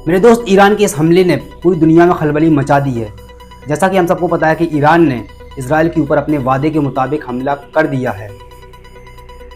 मेरे दोस्त, ईरान के इस हमले ने पूरी दुनिया में खलबली मचा दी है। जैसा कि हम सबको पता है कि ईरान ने इजराइल के ऊपर अपने वादे के मुताबिक हमला कर दिया है।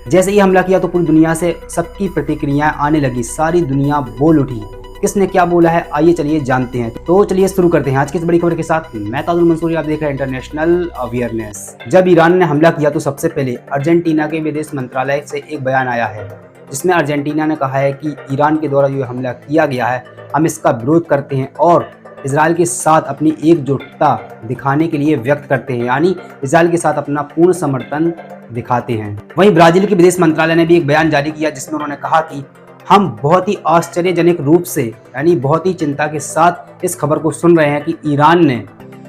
जैसे ही हमला किया तो पूरी दुनिया से सबकी प्रतिक्रियाएं आने लगी, सारी दुनिया बोल उठी। किसने क्या बोला है, आइए चलिए जानते हैं। तो चलिए शुरू करते हैं आज की इस बड़ी खबर के साथ। मैं ताजुल मंसूरी, आप देख रहे हैं इंटरनेशनल अवेयरनेस। जब ईरान ने हमला किया तो सबसे पहले अर्जेंटीना के विदेश मंत्रालय से एक बयान आया है, जिसमें अर्जेंटीना ने कहा है कि ईरान के द्वारा जो हमला किया गया है, हम इसका विरोध करते हैं और इजराइल के साथ अपनी एकजुटता दिखाने के लिए व्यक्त करते हैं, यानी इजराइल के साथ अपना पूर्ण समर्थन दिखाते हैं। वहीं ब्राजील के विदेश मंत्रालय ने भी एक बयान जारी किया, जिसमें उन्होंने कहा कि हम बहुत ही आश्चर्यजनक रूप से, यानी बहुत ही चिंता के साथ इस खबर को सुन रहे हैं कि ईरान ने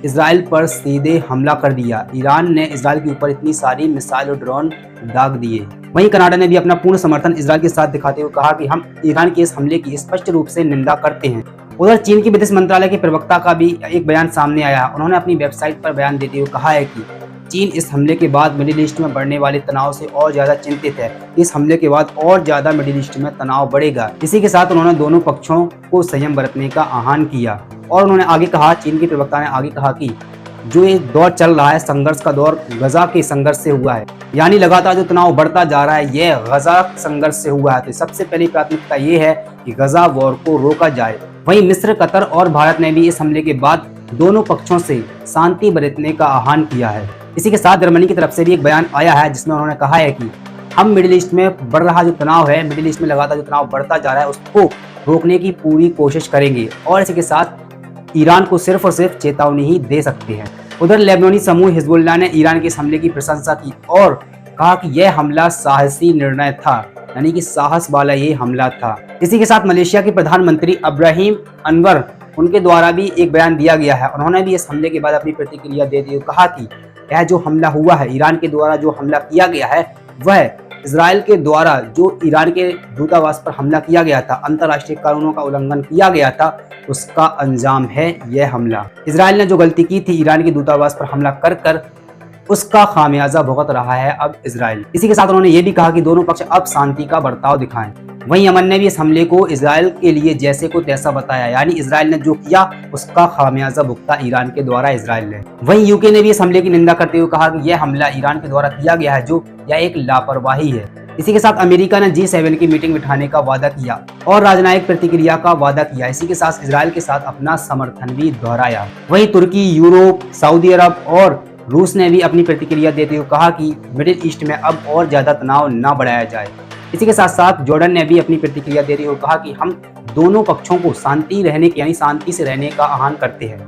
इजराइल पर सीधे हमला कर दिया। ईरान ने इजराइल के ऊपर इतनी सारी मिसाइल और ड्रोन दाग दिए। वहीं कनाडा ने भी अपना पूर्ण समर्थन इजराइल के साथ दिखाते हुए कहा कि हम ईरान के इस हमले की स्पष्ट रूप से निंदा करते हैं। उधर चीन के विदेश मंत्रालय के प्रवक्ता का भी एक बयान सामने आया है। उन्होंने अपनी वेबसाइट पर बयान देते हुए कहा है कि चीन इस हमले के बाद मिडिल ईस्ट में बढ़ने वाले तनाव से और ज्यादा चिंतित है। इस हमले के बाद और ज्यादा मिडिल ईस्ट में तनाव बढ़ेगा। इसी के साथ उन्होंने दोनों पक्षों को संयम बरतने का आह्वान किया और उन्होंने आगे कहा, चीन के प्रवक्ता ने आगे कहा कि जो ये दौर चल रहा है, संघर्ष का दौर गजा के संघर्ष से हुआ है, यानी लगातार जो तनाव बढ़ता जा रहा है, यह गजा संघर्ष से हुआ है। तो सबसे पहली प्राथमिकता ये है कि गजा वॉर को रोका जाए। वहीं मिस्र, कतर और भारत ने भी इस हमले के बाद दोनों पक्षों से शांति बरतने का आह्वान किया है। इसी के साथ जर्मनी की तरफ से भी एक बयान आया है, जिसमें उन्होंने कहा है कि हम मिडिल ईस्ट में बढ़ रहा जो तनाव है, मिडिल ईस्ट में लगातार जो तनाव बढ़ता जा रहा है, उसको रोकने की पूरी कोशिश करेंगे और इसी के साथ ईरान को सिर्फ और सिर्फ चेतावनी ही दे सकते हैं। उधर लेबनानी समूह हिजबुल्लाह ने ईरान के इस हमले की प्रशंसा की और कहा कि यह हमला साहसी निर्णय था, यानी कि साहस वाला ये हमला था। इसी के साथ मलेशिया के प्रधानमंत्री इब्राहिम अनवर, उनके द्वारा भी एक बयान दिया गया है। उन्होंने भी इस हमले के बाद अपनी प्रतिक्रिया देते हुए कहा कि यह जो हमला हुआ है, ईरान के द्वारा जो हमला किया गया है, वह इजराइल के द्वारा जो ईरान के दूतावास पर हमला किया गया था, अंतर्राष्ट्रीय कानूनों का उल्लंघन किया गया था, उसका अंजाम है यह हमला। इजराइल ने जो गलती की थी ईरान के दूतावास पर हमला कर कर, उसका खामियाजा भुगत रहा है अब इजराइल। इसी के साथ उन्होंने ये भी कहा कि दोनों पक्ष अब शांति का बर्ताव दिखाएं। वहीं यमन ने भी इस हमले को इजराइल के लिए जैसे को तैसा बताया, यानी इजराइल ने जो किया उसका खामियाजा भुगता ईरान के द्वारा इजराइल ने। वहीं यूके ने भी इस हमले की निंदा करते हुए कहा कि यह हमला ईरान के द्वारा किया गया है, जो यह एक लापरवाही है। इसी के साथ अमेरिका ने G7 की मीटिंग बिठाने का वादा किया और राजनयिक प्रतिक्रिया का वादा किया। इसी के साथ इजराइल के साथ अपना समर्थन भी दोहराया। वहीं तुर्की, यूरोप, सऊदी अरब और रूस ने भी अपनी प्रतिक्रिया देते हुए कहा कि मिडिल ईस्ट में अब और ज्यादा तनाव न बढ़ाया जाए। इसी के साथ साथ जॉर्डन ने भी अपनी प्रतिक्रिया देते हुए कहा कि हम दोनों पक्षों को शांति रहने की, यानी शांति से रहने का आह्वान करते हैं।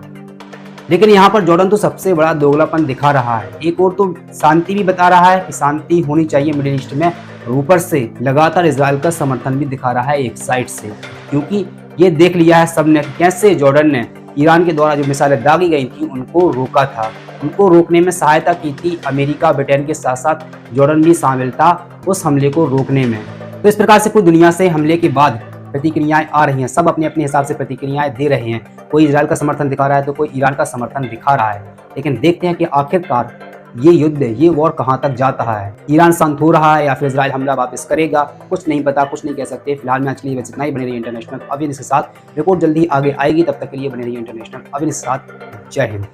लेकिन यहाँ पर जॉर्डन तो सबसे बड़ा दोगलापन दिखा रहा है। एक और तो शांति भी बता रहा है कि शांति होनी चाहिए मिडिल ईस्ट में, ऊपर से लगातार इजराइल का समर्थन भी दिखा रहा है एक साइड से, क्योंकि ये देख लिया है सबने कैसे जॉर्डन ने ईरान के द्वारा जो मिसाइलें दागी गई थी उनको रोका था। उनको रोकने में सहायता की थी अमेरिका, ब्रिटेन के साथ साथ जॉर्डन भी शामिल था उस हमले को रोकने में। तो इस प्रकार से पूरी दुनिया से हमले के बाद प्रतिक्रियाएं आ रही हैं, सब अपने अपने हिसाब से प्रतिक्रियाएं दे रहे हैं। कोई इजराइल का समर्थन दिखा रहा है तो कोई ईरान का समर्थन दिखा रहा है। लेकिन देखते हैं कि आखिरकार ये युद्ध, ये वॉर कहां तक जाता है। ईरान शांत हो रहा है या फिर इजराइल हमला वापस करेगा, कुछ नहीं पता, कुछ नहीं कह सकते। फिलहाल में आज के लिए बस इतना ही। बने रहिए इंटरनेशनल अवेयरनेस के साथ। रिपोर्ट जल्दी आगे आएगी, तब तक के लिए बने रहिए इंटरनेशनल अवेयरनेस के साथ। जय हिंद।